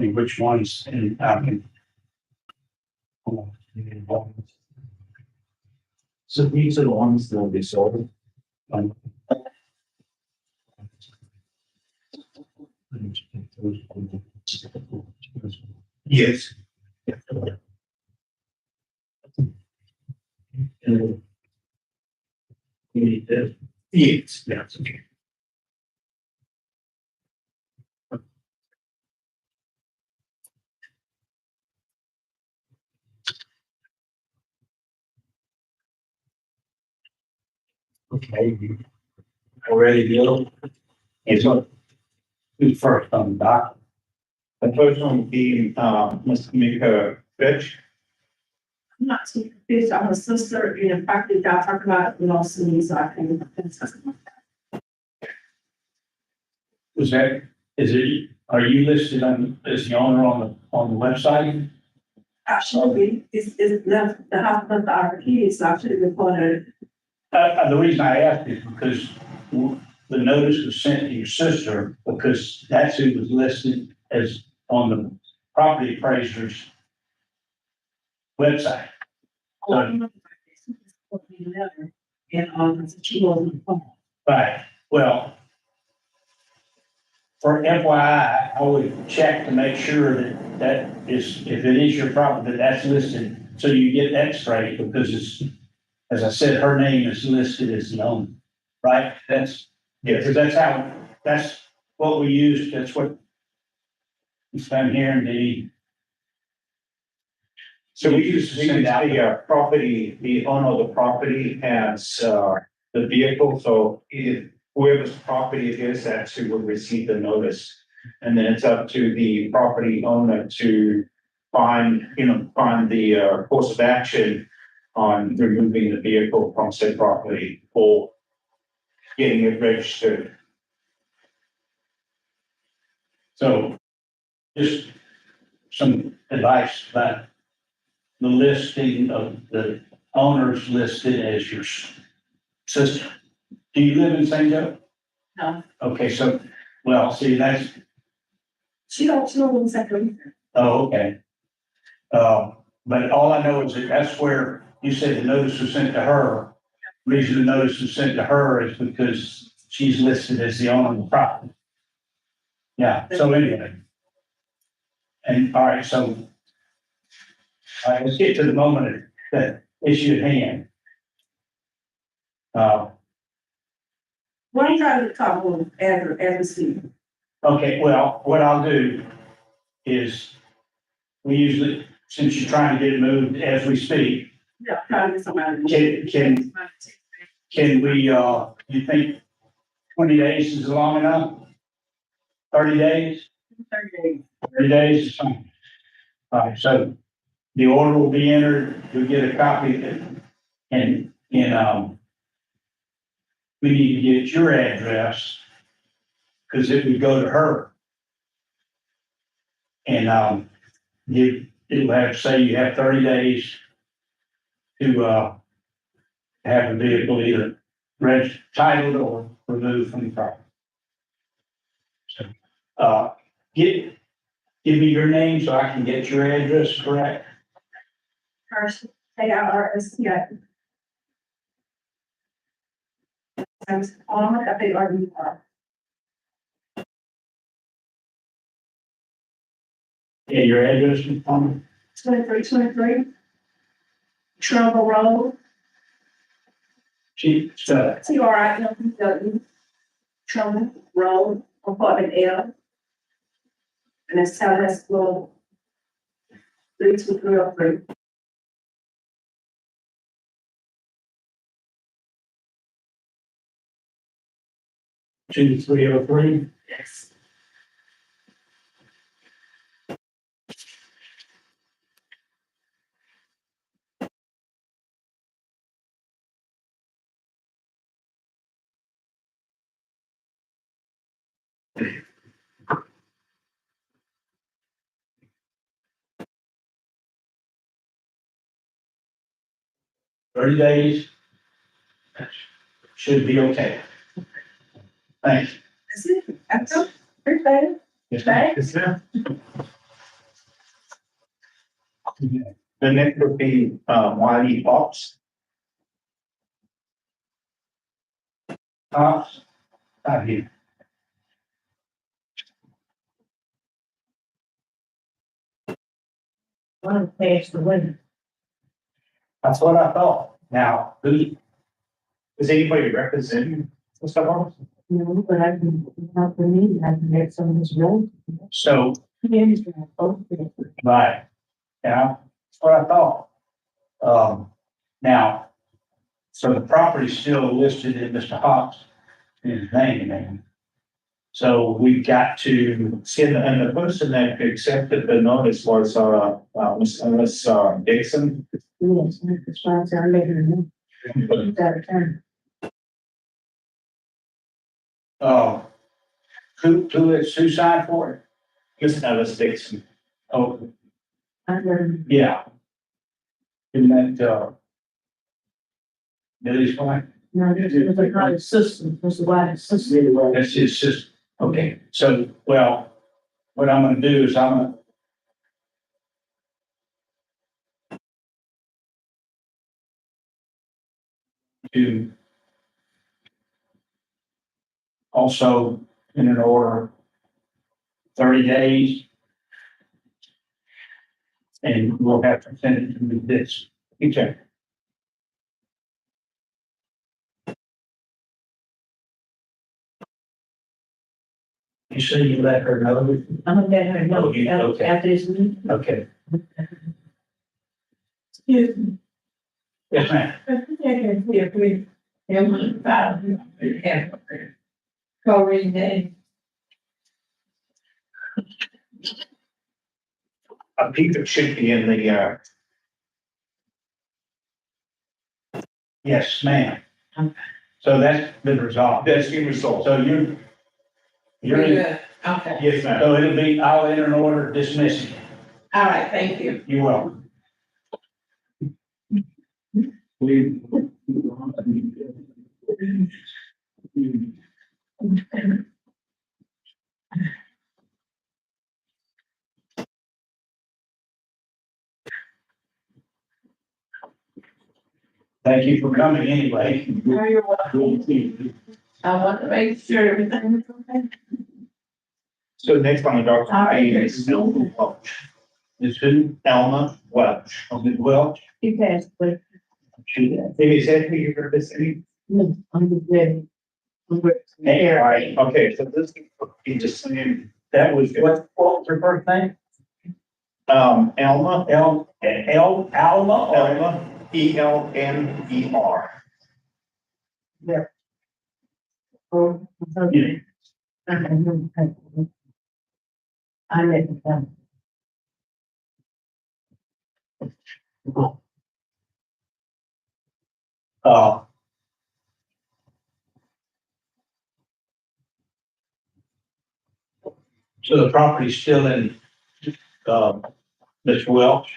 me which ones and I can. So these are the ones that will be sold. Um, Yes. You need this. Yes. Yes, okay. Okay, Already deal. and so who's first on the dock? The first one would be, Mr. Mika Fitch. I'm not too confused. I'm a sister, and in fact, y'all talk about it, lost me, so I can. Is it, are you listed on, as the owner on the website? Actually, it's left, the house left the RP, so I should have reported. The reason I asked is because the notice was sent to your sister, because that's who was listed as on the property appraiser's website. And, she wasn't informed. Right, well, for FYI, I would check to make sure that is, if it is your property, that's listed, so you get that straight, because it's, as I said, her name is listed as the owner, right? That's, because that's what we use, that's what it's done here in the. So we use the property, the owner of the property has, the vehicle, so if whoever's property it is, that's who will receive the notice. And then it's up to the property owner to find the, course of action on removing the vehicle from said property or getting it registered. So just some advice about the listing of the owners listed as your sister. Do you live in St. Joe? No. Okay, so, well, see, that's, She don't know exactly. oh, okay. But all I know is that that's where you said the notice was sent to her. Reason the notice was sent to her is because she's listed as the owner of the property. Yeah, so anyway. And all right, so. All right, let's get to the moment of that issue at hand. What are you trying to talk about as we speak? Okay, well, what I'll do is we usually, since you're trying to get it moved as we speak, Yeah, trying to get somebody. can we, you think 20 days is long enough? 30 days? 30 days. 30 days is fine. All right, so the order will be entered, you'll get a copy of it, and, we need to get your address, because it would go to her. And, it'll have, say you have 30 days to, have the vehicle either titled or removed from the property. So, give me your name so I can get your address correct. First, ARSCI. And on FARDR. Yeah, your address, Mr. Palmer? 2323. Trumbull Road, Chief, TRIMPW. Trumbull Road, apartment L. And it's Tallahassee Road. 32303. two, 303. Yes. Thirty days. Should be okay. Thanks. That's it. That's all. Appreciate it. Yes, Thanks. Is there? The next would be, Wiley Fox. Out here. One passed away. That's what I thought. Now, who, Is anybody representing Mr. Fox? No, but I can, not for me, I can get some of his road. so, Yeah, he's gonna vote for it. right, yeah, that's what I thought. Now, so the property's still listed in Mr. Hawks, his name, and so we've got to, See, and the person that accepted the notice was, Miss Dixon. Yes, that's why I said I let her know. He's out of town. who signed for it? Miss Alice Dixon. Oh, I let her, yeah. Isn't that, Billy's wife? no, this was like my assistant, Mr. White's assistant. That's his sister. Okay, so, well, what I'm gonna do is I'm gonna do also in an order 30 days. And we'll have to send it to this. Okay. You say you let her know? I'm gonna let her know Okay, okay. after this meeting. Okay. Excuse me. Yes, ma'am. Call reading name. I think it should be in the, Yes, ma'am. So that's been resolved. that's the result. So you're in, Okay, Yes, ma'am. so it'll be, I'll enter an order dismissing. all right, thank you. You're welcome. Thank you for coming anyway. You're welcome. I want to make sure everything is okay. So next on the docket All right. is Elma Welch. Is who? Elma Welch. Well, You passed, but Is that who you're representing? no, I'm just ready. hey, all right. Okay, so this is just saying, That was, what was her first name? Elma, Alma or? Elma, Elner. Oh, okay. I let it go. Uh, so the property's still in, Mr. Welch?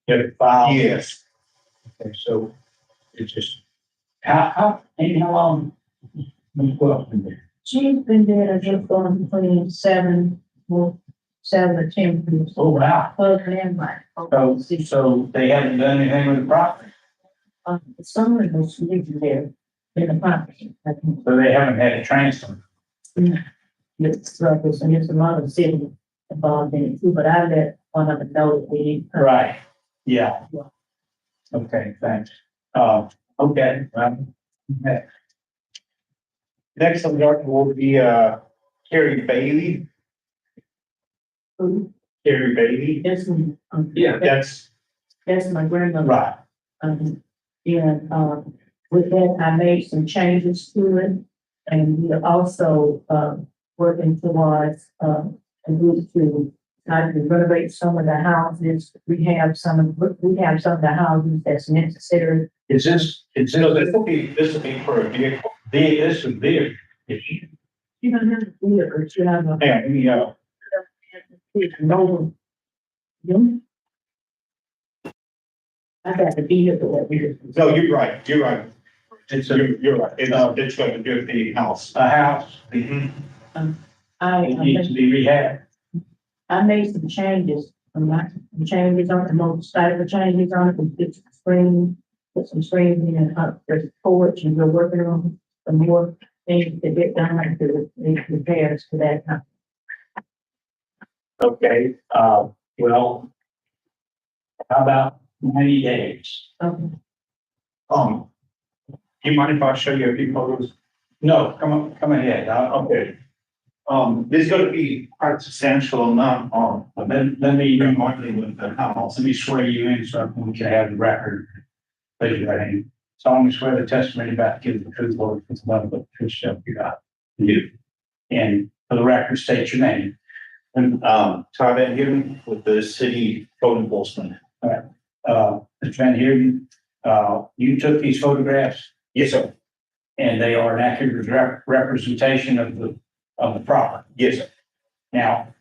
Get it filed? Yes. Okay, so it's just, how long Ms. Welch been there? She's been there just going between 7 or 10 years. Oh, wow. Husband and wife. So they haven't done anything with the property? Some of us live there in the property. So they haven't had a transfer? It's like, and there's a lot of city involved in it too, but I let one of them know that we need. Right, yeah. Okay, thanks. Okay, okay. Next on the docket will be, Carrie Bailey. Carrie Bailey. That's, That's, my grandmother. Right, And, with that, I made some changes to it. And we're also, working towards, a group to try to renovate some of the houses. We have some of the houses that's necessary. is this, so this will be for a vehicle. this is big. You don't have to do it, but you have a. Yeah, No. You? I got the vehicle that we. no, you're right. You're right. You're right. It's going to do the house. A house, Mhm. I it needs to be rehabbed. I made some changes, changes on the most style changes on it, and fix the screen, put some screens in, the porch, and we're working on some more things to get done, like the repairs to that. Okay, well, how about 90 days? Okay. Do you mind if I show you a few photos? No, come ahead. Okay. There's gonna be quite substantial amount of, Let me remodeling with the house. let me swear you in so we can have the record. Raise your right hand. Solemnly swear the testimony about to give the truth, Lord, with love, but truth shall be God. You. And for the record, state your name. And, Todd Van Huren with the city code enforcement. Mr. Van Heerden, you took these photographs Yes, sir. and they are an accurate representation of the property. Yes, sir. Now,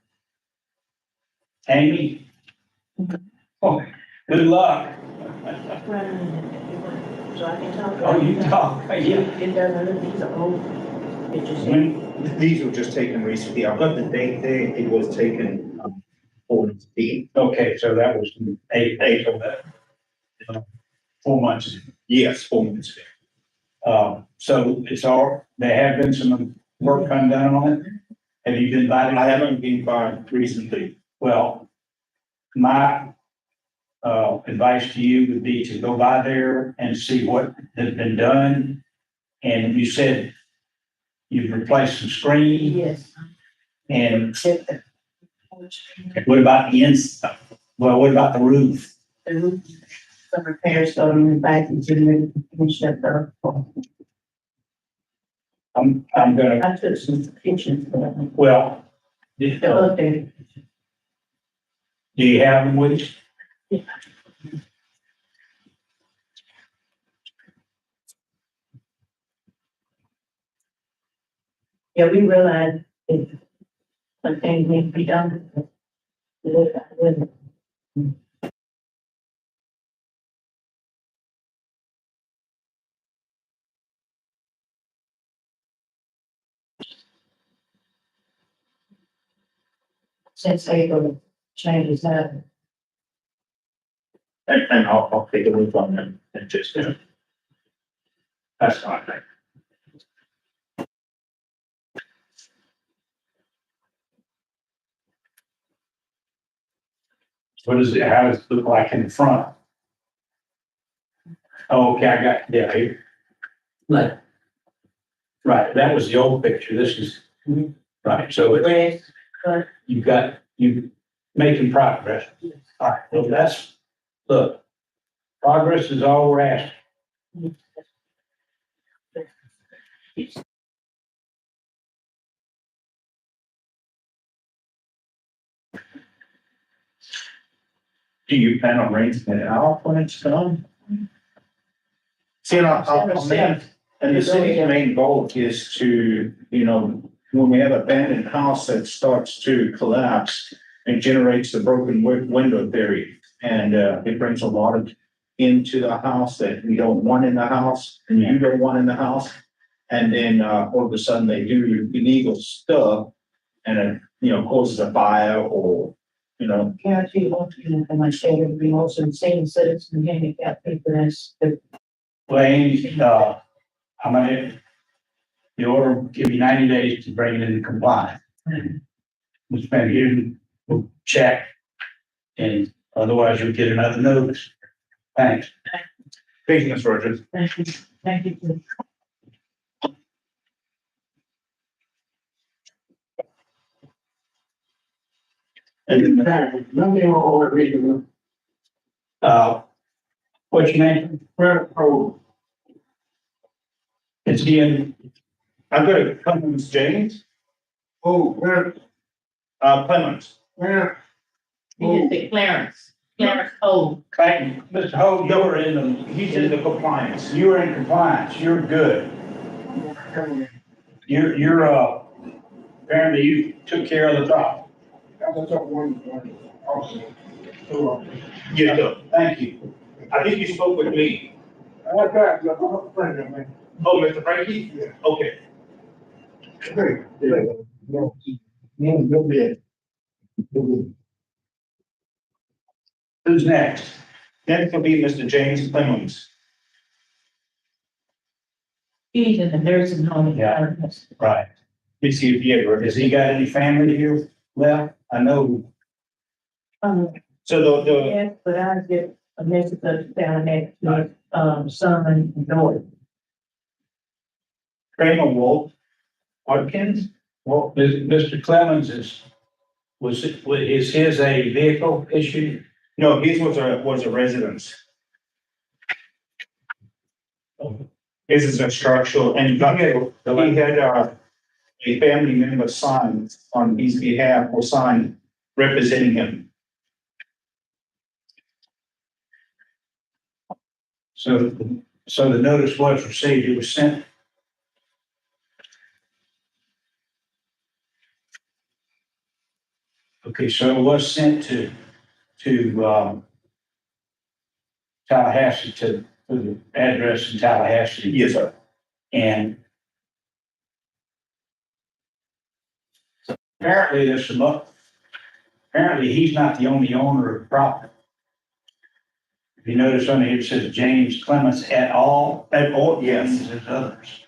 Amy, oh, good luck. So I can talk. Oh, you talk, yeah. It doesn't, these are old pictures. When, These were just taken recently. I've got the date there. It was taken, 14. okay, so that was eight of that. 4 months. Yes, 4 months ago. So it's all, there have been some work done on it. Have you been by? I haven't been by recently. Well, my advice to you would be to go by there and see what has been done. And you said you've replaced some screen, Yes. and what about the inside? Well, what about the roof? Some repairs going back into the finish up the. I'm gonna, I took some pictures, but well, the do updated. you have them with you? Yeah, we realized it, some things need to be done. Since April, changes happen. And I'll take a look on them and just, That's fine. What does it, how does it look like in the front? Oh, okay, I got, yeah, here. Right, that was the old picture, this is, right, so it, you making progress. All right, well, that's, look, progress is all we're asking. do you plan on raising it out when it's done? See, and the city's main goal is to, when we have an abandoned house that starts to collapse, it generates the broken window theory. And, it brings a lot of into the house that we don't want in the house and you don't want in the house. And then, all of a sudden they do illegal stuff and it, causes a fire or, Guarantee one thing for my state of being also senior citizen, handicapped people, that's the. Wayne, I'm gonna, the order will give you 90 days to bring it into compliance. Mr. Van Huren will check, and otherwise you'll get another notice. Thanks. Thank you, Mr. Rogers. Thank you. What's your name? It's Ian. I've got a Clemens James. Oh, where, Clemens. where, You just say Clarence, oh. Clayton, Mr. Hope, you were in the, He's in the compliance. you were in compliance, you're good. You're, apparently you took care of the problem. I was up one, also. So, Yeah, no, Thank you. I think you spoke with me. I got, I'm a friend of mine. Oh, Mr. Frankie? Yeah. Okay. Great. No, no, no, no. Who's next? Next will be Mr. James Clemens. He's in the nursing home. Yeah. Right. Let me see if he ever, Has he got any family here left? I know, so the, Yes, but I get a message of down there, son and daughter. Kramer Wolf, Watkins, well, Mr. Clemens is his a vehicle issue? no, his was a residence. His is a structural, and he had a family member sign on his behalf or sign representing him. So, so the notice was received, it was sent. Okay, so it was sent to Tallahassee, to the address in Tallahassee. Yes, sir. And apparently there's apparently he's not the only owner of the property. If you notice on here, it says James Clemens et al. Yes. There's others.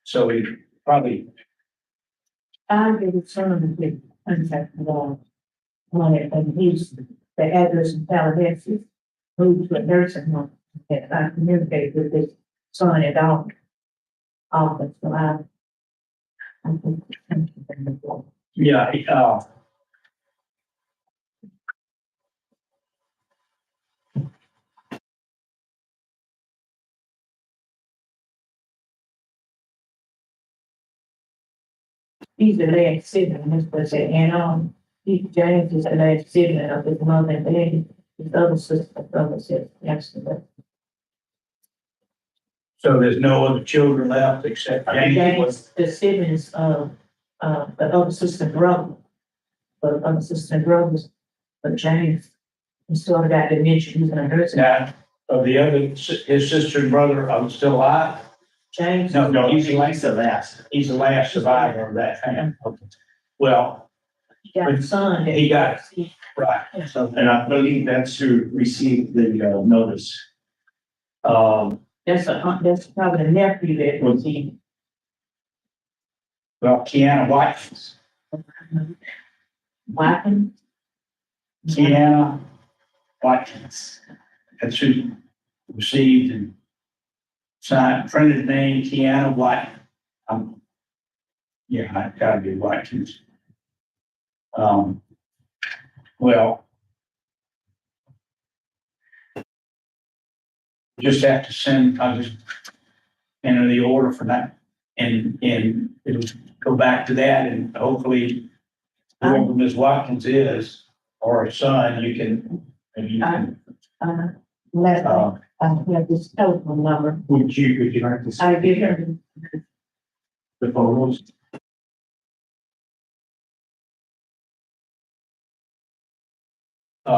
So he probably, I get a son with contact on it, and he's the address in Tallahassee, moved to a nursing home. And I communicate with his son at all. Office, so I think. yeah, He's the last sibling, Mr. President, and, James is the last sibling of his mother and daddy, his other sister, brother, said, yesterday. so there's no other children left except James. James, the siblings of, the other sister and brother, the other sister and brothers, but James, he sort of got dementia, he's in a nursing. Now, of the other, his sister and brother are still alive? James. No, He's the last. he's the last survivor of that family. Well, He got a son. that- He got right, so, And I believe that's who received the notice. That's probably the nephew that was he. well, Kiana Watkins, Wiping. Kiana Watkins. That's who received and signed, printed name, Kiana White. Yeah, I gotta be Watkins. Well, just have to send, I'll just enter the order for that. And it'll go back to that and hopefully whoever Ms. Watkins is, or her son, you can, maybe you can, Last, uh, I have this telephone number. Would you like to? I give him. The photos?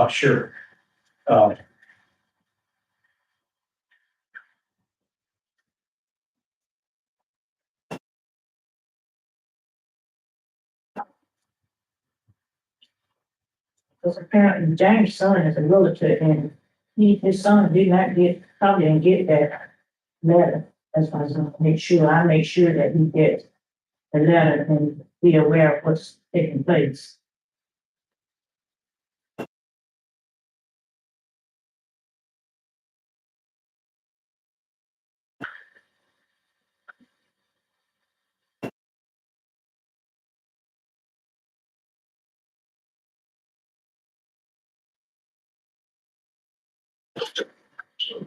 Sure. Because apparently James' son is a realtor and his son did not get, probably didn't get that letter. That's why I was gonna I make sure that he gets the letter and be aware of what's taking place.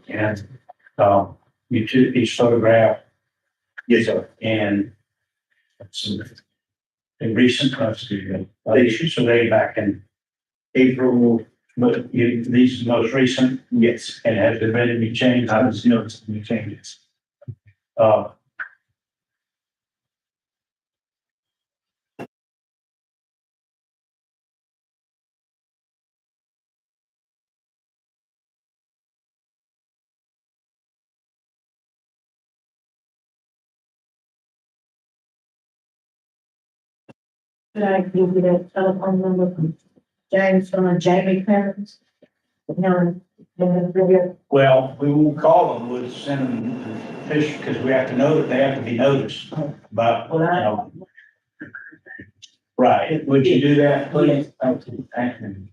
And, you took each photograph Yes, sir. and some in recent custody, they issued survey back in April, but these are the most recent. Yes. And has there been any change? I haven't noticed any changes. Uh, Could I give you that telephone number from James, from Jamie Clarence? Well, we won't call them, we'll send them fish, because we have to know that they have to be noticed, but, you know. Right, would you do that, please? Thank you, thank you.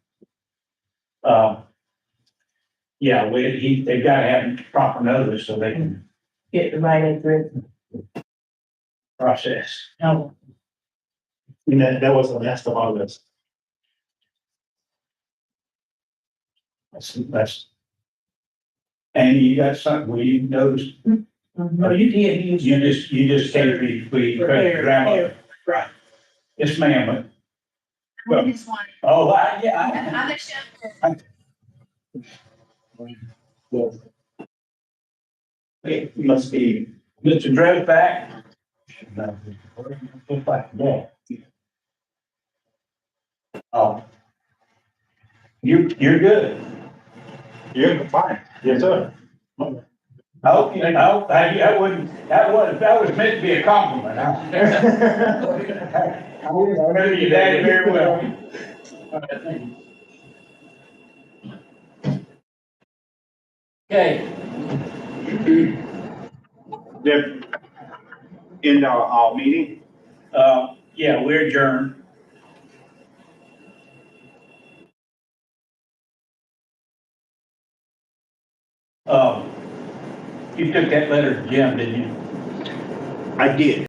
Yeah, they've got to have proper notice so they can Get the right address. process. No, And that was the last of all this. That's. And you got something, we noticed, no, you did, you just came, we, grandma. Right. Yes, ma'am, I just want, oh, yeah, I'm the chef. It must be, Mr. Drove back. Yeah. Oh. You're good. you're fine, yes, sir. Okay, no, that was meant to be a compliment. I know your daddy very well. Okay, They're in our meeting. yeah, we're adjourned. You took that letter to Jim, didn't you? I did.